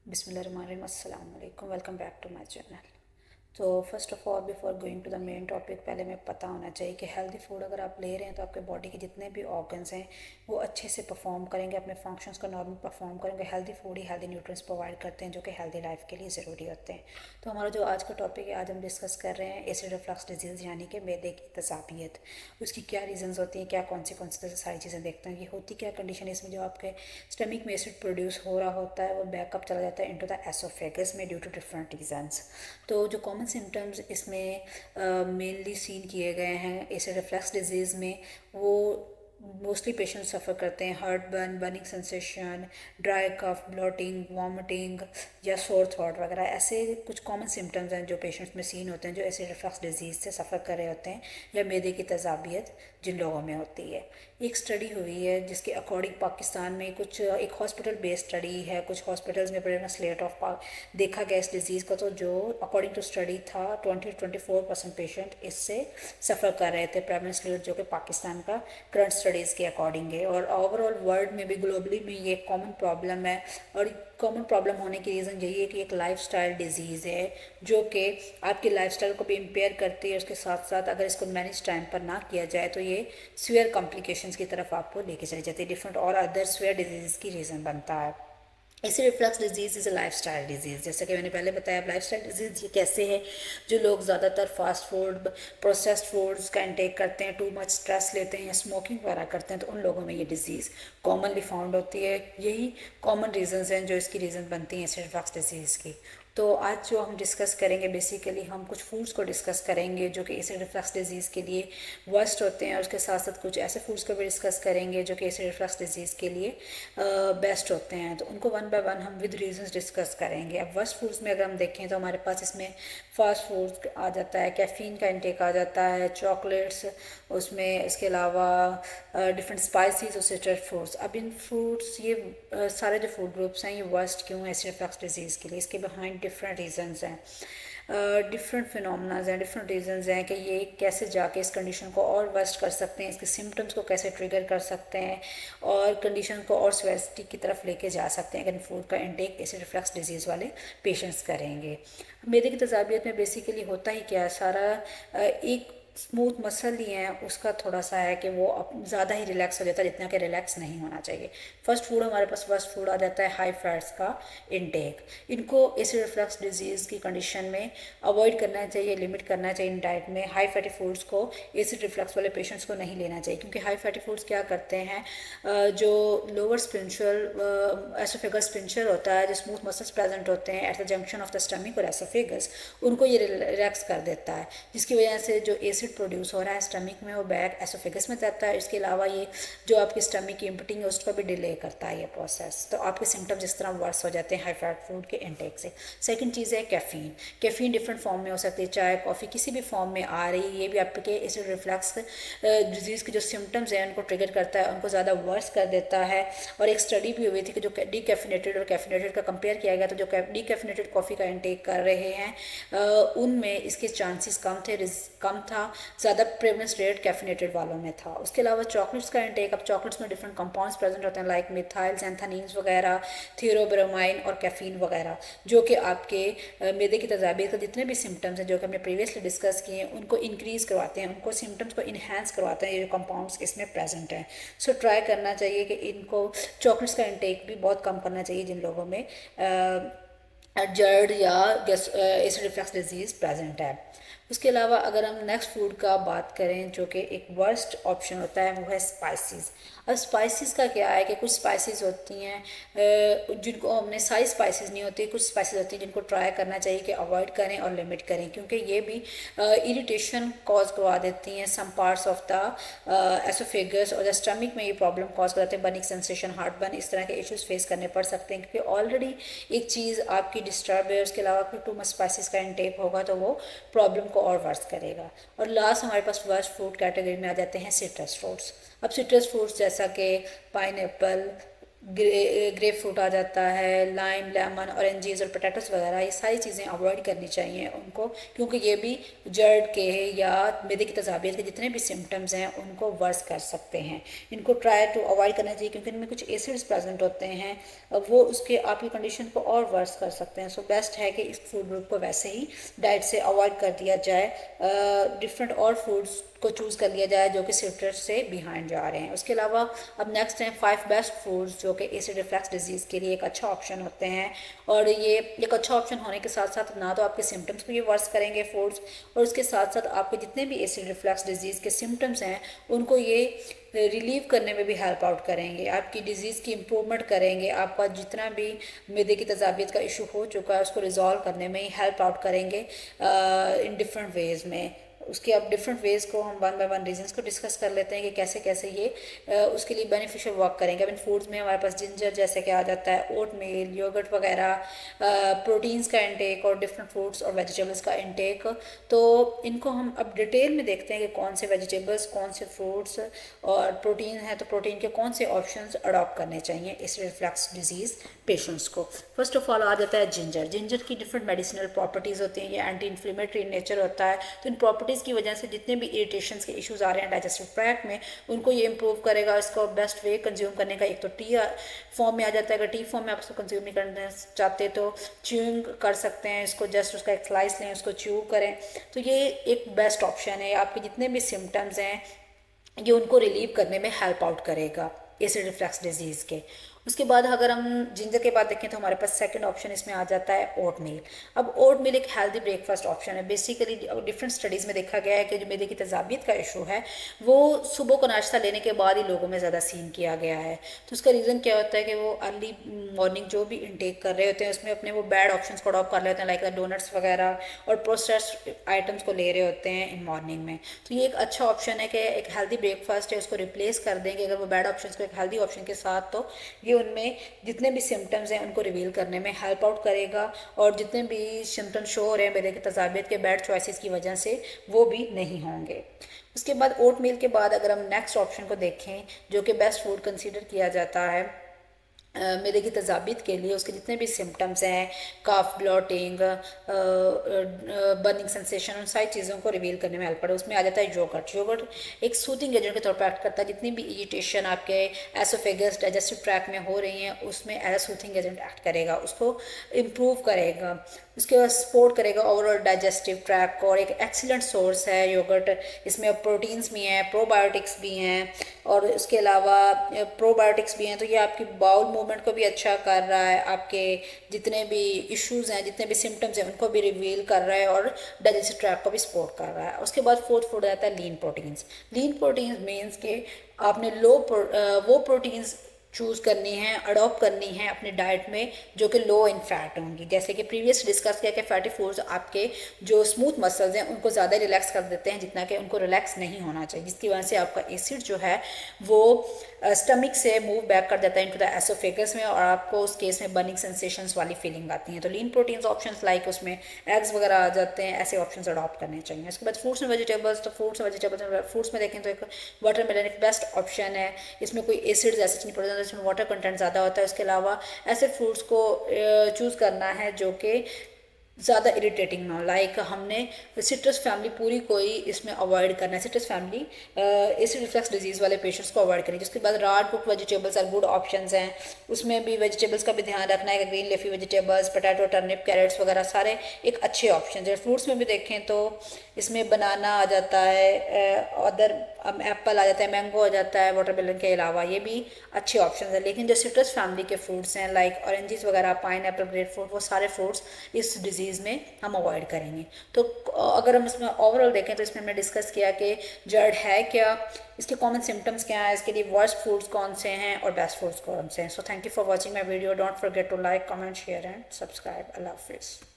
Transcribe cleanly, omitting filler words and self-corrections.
Bismillahirrahmanirrahim. Assalamu alaikum. Welcome back to my channel. तो first of all before going to the main topic पहले मैं पता होना चाहिए कि हेल्दी फूड अगर आप ले रहे हैं तो आपके बॉडी के जितने भी ऑर्गन्स हैं वो अच्छे से परफॉर्म करेंगे, अपने फंक्शंस को नॉर्मल परफॉर्म करेंगे। हेल्दी फूड ही हेल्दी न्यूट्रिएंट्स प्रोवाइड करते हैं जो कि हेल्दी लाइफ के लिए ज़रूरी होते हैं। तो हमारा जो आज का टॉपिक है, आज हम डिस्कस कर रहे हैं एसिड रिफ्लक्स डिजीज़ यानी कि मैदे की तसाबियत। उसकी क्या रीजंस होती हैं, क्या कॉन्सिक्वेंसेस, सारी चीज़ें देखते हैं। ये होती क्या कंडीशन है, इसमें जो आपके स्टमक में एसिड प्रोड्यूस हो रहा होता है वो बैकअप चला जाता है इनटू द एसोफेगस में ड्यू टू डिफरेंट रीजंस। तो जो कॉमन सिम्टम्स इसमें मेनली सीन किए गए हैं एसिड रिफ्लक्स डिजीज़ में, वो मोस्टली पेशेंट सफ़र करते हैं heart burn, burning sensation, dry cough, bloating, vomiting या सोर थ्रोट वगैरह। ऐसे कुछ कॉमन सिम्टम्स हैं जो पेशेंट्स में सीन होते हैं जो एसिड रिफ्लक्स डिजीज़ से सफ़र कर रहे होते हैं या मैदे की तजाबियत जिन लोगों में होती है। एक स्टडी हुई है जिसके अकॉर्डिंग पाकिस्तान में कुछ एक हॉस्पिटल बेस्ड स्टडी है, कुछ हॉस्पिटल्स में प्रेवलेंस रेट ऑफ देखा गया इस डिज़ीज़ का। तो जो अकॉर्डिंग टू स्टडी था 20-24% पेशेंट इससे सफ़र कर रहे थे, प्रेवलेंस रेट जो कि पाकिस्तान का करंट स्टडीज़ के अकॉर्डिंग है। और ओवरऑल वर्ल्ड में भी, ग्लोबली में ये कॉमन प्रॉब्लम है। और कॉमन प्रॉब्लम होने की रीज़न यही है कि एक लाइफस्टाइल डिजीज़ है जो कि आपकी लाइफस्टाइल को भी इम्पेयर करती है। उसके साथ साथ अगर इसको मैनेज टाइम पर ना किया जाए तो ये सीवियर कॉम्प्लिकेशंस की तरफ आपको लेके चली जाती है, डिफरेंट और अदर सीवियर डिजीज़ की रीज़न बनता है। Acid reflux disease is a lifestyle disease. जैसे कि मैंने पहले बताया, लाइफस्टाइल डिजीज़ ये कैसे है, जो लोग ज़्यादातर फास्ट फूड, प्रोसेस्ड फूड्स का इंटेक करते हैं, टू मच स्ट्रेस लेते हैं या स्मोकिंग वगैरह करते हैं, तो उन लोगों में ये डिज़ीज़ कॉमनली फाउंड होती है। यही कॉमन रीजंस हैं जो इसकी रीज़न बनती हैं एसिड रिफ्लक्स डिजीज़ की। तो आज जो हम डिस्कस करेंगे, बेसिकली हम कुछ फूड्स को डिस्कस करेंगे जो कि एसिड रिफ्लक्स डिजीज़ के लिए वर्स्ट होते हैं, और उसके साथ साथ कुछ ऐसे फूड्स को भी डिस्कस करेंगे जो कि एसिड रिफ्लक्स डिजीज़ के लिए बेस्ट होते हैं। तो उनको वन बाय वन हम विद रीजंस डिस्कस करेंगे। अब वर्स्ट फूड्स में अगर हम देखें तो हमारे पास इसमें फास्ट फूड आ जाता है, कैफ़ीन का इंटेक आ जाता है, चॉकलेट्स, उसमें इसके अलावा डिफरेंट स्पाइसेस और सिट्रस फ्रूट्स। अब इन फ्रूट्स ये सारे जो फूड ग्रुप्स हैं ये वर्स्ट क्यों है एसिड रिफ्लक्स डिजीज़ के लिए, इसके बिहाइंड डिफरेंट रीजंस हैं, डिफरेंट फिनोमेनाज हैं, डिफरेंट रीजंस हैं कि ये कैसे जाके इस कंडीशन को और वर्स्ट कर सकते हैं, इसके सिम्टम्स को कैसे ट्रिगर कर सकते हैं और कंडीशन को और सीवियरिटी की तरफ लेके जा सकते हैं अगर फूड का इंटेक एसिड रिफ्लक्स डिजीज़ वाले पेशेंट्स करेंगे। मैदे की तजाबियत में बेसिकली होता ही क्या है, सारा एक स्मूथ मसल ही है, उसका थोड़ा सा है कि वो ज़्यादा ही रिलैक्स हो जाता है जितना कि रिलैक्स नहीं होना चाहिए। फर्स्ट फूड हमारे पास फर्स्ट फूड आ जाता है हाई फैट्स का इंटेक। इनको एसिड रिफ्लक्स डिजीज़ की कंडीशन में अवॉइड करना चाहिए, लिमिट करना चाहिए इन डाइट में। हाई फैटी फूड्स को एसिड रिफ्लक्स वाले पेशेंट्स को नहीं लेना चाहिए, क्योंकि हाई फैटी फूड्स क्या करते हैं, जो लोअर स्पिंचुअल एसोफेगस स्पिंचर होता है, जो स्मूथ मसल्स प्रेजेंट होते हैं at the junction of the stomach और एसोफेगस, उनको ये रिलैक्स कर देता है, जिसकी वजह से जो एसिड प्रोड्यूस हो रहा है स्टमक में वो बैक एसोफेगस में जाता है। इसके अलावा ये जो आपकी स्टमक की इम्पटिंग है उसको भी डिले करता है ये प्रोसेस। तो आपके सिम्टम्स इस तरह वर्स हो जाते हैं हाई फैट फूड के इंटेक से। सेकंड चीज़ है कैफ़ीन। कैफ़ीन डिफरेंट फॉर्म में हो सकती है, चाय, कॉफ़ी, किसी भी फॉर्म में आ रही है, ये भी आपके एसिड रिफ्लक्स डिजीज़ के जो सिम्टम्स हैं उनको ट्रिगर करता है, उनको ज़्यादा वर्स कर देता है। और एक स्टडी भी हुई थी कि जो डीकैफिनेटेड और कैफिनेटेड का कंपेयर किया गया, तो जो डीकैफिनेटेड कॉफ़ी का इंटेक कर रहे हैं उनमें इसके चांसेस कम था, ज़्यादा प्रेवलेंस रेट कैफिनेटेड वालों में था। उसके अलावा चॉकलेट्स का इंटेक, अब चॉकलेट्स में डिफरेंट कंपाउंड्स प्रेजेंट होते हैं लाइक मिथाइल xanthines वगैरह, थियोब्रोमाइन और कैफीन वगैरह, जो कि आपके मैदे की तजाबियत के जितने भी सिम्टम्स हैं जो कि हमने प्रीवियसली डिस्कस किए हैं उनको इंक्रीज़ करवाते हैं, उनको सिम्टम्स को इन्हेंस करवाते हैं ये जो कंपाउंड्स इसमें प्रेजेंट हैं। सो ट्राई करना चाहिए कि इनको चॉकलेट्स का इंटेक भी बहुत कम करना चाहिए जिन लोगों में जर्ड या एसिड रिफ्लक्स डिजीज़ प्रेजेंट है। उसके अलावा अगर हम नेक्स्ट फूड का बात करें जो कि एक वर्स्ट ऑप्शन होता है, वो है स्पाइसेस। अब स्पाइसेस का क्या है कि कुछ स्पाइसेस होती हैं जिनको हमने सारी स्पाइसेस नहीं होती, कुछ स्पाइसेस होती हैं जिनको ट्राई करना चाहिए कि अवॉइड करें और लिमिट करें, क्योंकि ये भी इरिटेशन कॉज करवा देती हैं some parts of the oesophagus और द स्टमक में ये प्रॉब्लम कॉज करते हैं, बर्निंग सेंसेशन, हार्ट बर्न, इस तरह के इश्यूज फेस करने पड़ सकते हैं, क्योंकि ऑलरेडी एक चीज़ आपकी डिस्टर्ब है, उसके अलावा फिर टू मच स्पाइसेस का इंटेक होगा तो वो प्रॉब्लम को और वर्स करेगा। और लास्ट हमारे पास वर्स्ट फूड कैटेगरी में आ जाते हैं सिट्रस फ्रूट्स। अब सिट्रस फ्रूट्स जैसा कि पाइनएप्पल, ग्रेप फ्रूट आ जाता है, लाइम, लेमन, ऑरेंजेस और पोटैटोस वगैरह, ये सारी चीज़ें अवॉइड करनी चाहिए उनको, क्योंकि ये भी जर्द के या मैदे की तजाबियत के जितने भी सिम्टम्स हैं उनको वर्स कर सकते हैं। इनको ट्राई टू अवॉइड करना चाहिए, क्योंकि इनमें कुछ एसिड्स प्रेजेंट होते हैं, वो उसके आपकी कंडीशन को और वर्स कर सकते हैं। सो बेस्ट है कि इस फूड ग्रुप को वैसे ही डाइट से अवॉइड कर दिया जाए, डिफरेंट और फूड्स को चूज़ कर लिया जाए जो कि सिट्रस से बिहाइंड जा रहे हैं। उसके अलावा अब नेक्स्ट हैं 5 बेस्ट फूड्स जो कि एसिड रिफ्लक्स डिजीज़ के लिए एक अच्छा ऑप्शन होते हैं। और ये एक अच्छा ऑप्शन होने के साथ साथ ना तो आपके सिम्टम्स को ये वर्स करेंगे फूड्स, और उसके साथ साथ आपके जितने भी एसिड रिफ्लक्स डिजीज़ के सिम्टम्स हैं उनको ये रिलीव करने में भी हेल्प आउट करेंगे, आपकी डिज़ीज़ की इम्प्रूवमेंट करेंगे, आपका जितना भी मैदे की तजाबियत का इशू हो चुका है उसको रिजॉल्व करने में ही हेल्प आउट करेंगे इन डिफरेंट वेज़ में। उसके अब डिफरेंट वेज़ को हम वन बाय वन रीजंस को डिस्कस कर लेते हैं कि कैसे कैसे ये उसके लिए बेनिफिशियल वर्क करेंगे। अब इन फूड्स में हमारे पास जिंजर जैसे कि आ जाता है, ओट मील, योगर्ट वगैरह, प्रोटीन्स का इंटेक और डिफरेंट फ्रूट्स और वेजिटेबल्स का इंटेक। तो इनको हम अब डिटेल में देखते हैं कि कौन से वेजिटेबल्स, कौन से फ्रूट्स और प्रोटीन है तो प्रोटीन के कौन से ऑप्शंस अडॉप्ट करने चाहिए इस रिफ्लक्स डिजीज़ पेशेंट्स को। फर्स्ट ऑफ ऑल आ जाता है जिंजर। जिंजर की डिफरेंट मेडिसिनल प्रॉपर्टीज़ होती हैं, ये एंटी इन्फ्लेमेटरी नेचर होता है, तो इन प्रॉपर्टीज़ की वजह से जितने भी इरिटेशंस के इश्यूज़ आ रहे हैं डाइजेस्टिव ट्रैक्ट में उनको ये इंप्रूव करेगा। इसको बेस्ट वे कंज्यूम करने का एक तो टी फॉर्म में आ जाता है, अगर टी फॉर्म में आप इसको कंज्यूम नहीं करना चाहते तो च्यूइंग कर सकते हैं, इसको जस्ट उसका एक स्लाइस लें, उसको च्यू करें, तो ये एक बेस्ट ऑप्शन है। आपके जितने भी सिम्टम्स हैं ये उनको रिलीव करने में हेल्प आउट करेगा एसिड रिफ्लक्स डिजीज़ के। उसके बाद अगर हम जिंजर के बाद देखें तो हमारे पास सेकंड ऑप्शन इसमें आ जाता है ओट मील। अब ओट मील एक हेल्दी ब्रेकफास्ट ऑप्शन है। बेसिकली डिफरेंट स्टडीज़ में देखा गया है कि जो मैदे की तजाबियत का इशू है वो सुबह को नाश्ता लेने के बाद ही लोगों में ज़्यादा सीन किया गया है। तो उसका रीज़न क्या होता है कि वो अर्ली मॉर्निंग जो भी इंटेक कर रहे होते हैं उसमें अपने वो बैड ऑप्शन को अडॉप्ट कर लेते हैं, लाइक डोनट्स वगैरह और प्रोसेस्ड आइटम्स को ले रहे होते हैं इन मॉर्निंग में। तो ये एक अच्छा ऑप्शन है कि एक हेल्दी ब्रेकफास्ट है, उसको रिप्लेस कर देंगे अगर वो बैड ऑप्शन को एक हेल्दी ऑप्शन के साथ, तो ये उनमें जितने भी सिम्टम्स हैं उनको रिवील करने में हेल्प आउट करेगा, और जितने भी सिम्टम्स शो हो रहे हैं मैदे की तजाबियत के बैड चॉइसेस की वजह से वो भी नहीं होंगे। उसके बाद ओट मील के बाद अगर हम नेक्स्ट ऑप्शन को देखें जो कि बेस्ट फूड कंसीडर किया जाता है मैदे की तजाबियत के लिए, उसके जितने भी सिम्टम्स हैं, काफ ब्लॉटिंग, बर्निंग सेंसेशन, उन सारी चीज़ों को रिवील करने में हेल्प पड़े। उसमें आ जाता है योगर्ट। योगर्ट एक सूथिंग एजेंट के तौर पर एक्ट करता है, जितनी भी इरिटेशन आपके एसोफेगस डाइजेस्टिव ट्रैक में हो रही हैं उसमें as a soothing agent act करेगा, उसको इम्प्रूव करेगा, उसके बाद सपोर्ट करेगा ओवरऑल डाइजेस्टिव ट्रैक को, और एक एक्सीलेंट सोर्स है योगर्ट। इसमें प्रोटीन्स भी हैं, प्रोबायोटिक्स भी हैं, और उसके अलावा प्रोबायोटिक्स भी हैं, तो ये आपकी बाउल मूवमेंट को भी अच्छा कर रहा है, आपके जितने भी इश्यूज़ हैं, जितने भी सिम्टम्स हैं उनको भी रिवील कर रहा है, और डाइजेस्टिव ट्रैक को भी सपोर्ट कर रहा है। उसके बाद फोर्थ फूड आता है लीन प्रोटीन्स। लीन प्रोटीन्स मीन्स के आपने वो प्रोटीन्स चूज़ करनी है, अडॉप्ट करनी है अपने डाइट में जो कि लो इन फैट होंगी। जैसे कि प्रीवियस डिस्कस किया कि फैटी फूड्स आपके जो स्मूथ मसल्स हैं उनको ज़्यादा रिलैक्स कर देते हैं जितना कि उनको रिलैक्स नहीं होना चाहिए, जिसकी वजह से आपका एसिड जो है वो स्टमक से मूव बैक कर देता है इनटू द एसोफेगस में, और आपको उस केस में बर्निंग सेंसेशंस वाली फीलिंग आती है। तो लीन प्रोटीन्स ऑप्शंस लाइक उसमें एग्स वगैरह आ जाते हैं, ऐसे ऑप्शंस अडॉप्ट करने चाहिए। उसके बाद फ्रूट्स एंड वेजिटेबल्स, तो फ्रूट्स में देखें तो एक वाटरमेलन एक बेस्ट ऑप्शन है। इसमें कोई एसिड्स ऐसे नहीं पड़ते, इसमें वाटर कंटेंट ज़्यादा होता है। उसके अलावा ऐसे फ्रूट्स को चूज़ करना है जो कि ज़्यादा इरिटेटिंग ना हो, लाइक हमने सिट्रस फैमिली पूरी कोई इसमें अवॉइड करना है। Citrus family acid reflux disease वाले पेशेंट्स को अवॉइड करें। जिसके बाद raw cook vegetables are good options हैं, उसमें भी वेजिटेबल्स का भी ध्यान रखना है कि green leafy vegetables, potato, turnip, carrots वगैरह सारे एक अच्छे ऑप्शन हैं। फ्रूट्स में भी देखें तो इसमें बनाना आ जाता है, अदर एप्पल आ जाता है, मैंगो आ जाता है वाटरमेलन के अलावा, ये भी अच्छे ऑप्शन हैं। लेकिन जो सिट्रस फैमिली के फ्रूट्स हैं लाइक ऑरेंजेस वगैरह, पाइन एप्पल, ग्रेप फ्रूट, वो सारे फ्रूट्स इस डिजीज़ में हम अवॉइड करेंगे। तो अगर हम इसमें ओवरऑल देखें तो इसमें हमने डिस्कस किया कि जर्ड है क्या, इसके कॉमन सिम्टम्स क्या हैं, इसके लिए वर्स्ट फूड्स कौन से हैं और बेस्ट फूड्स कौन से हैं। So thank you for watching my video. Don't forget to like, comment, share and subscribe. Allah हाफिज़।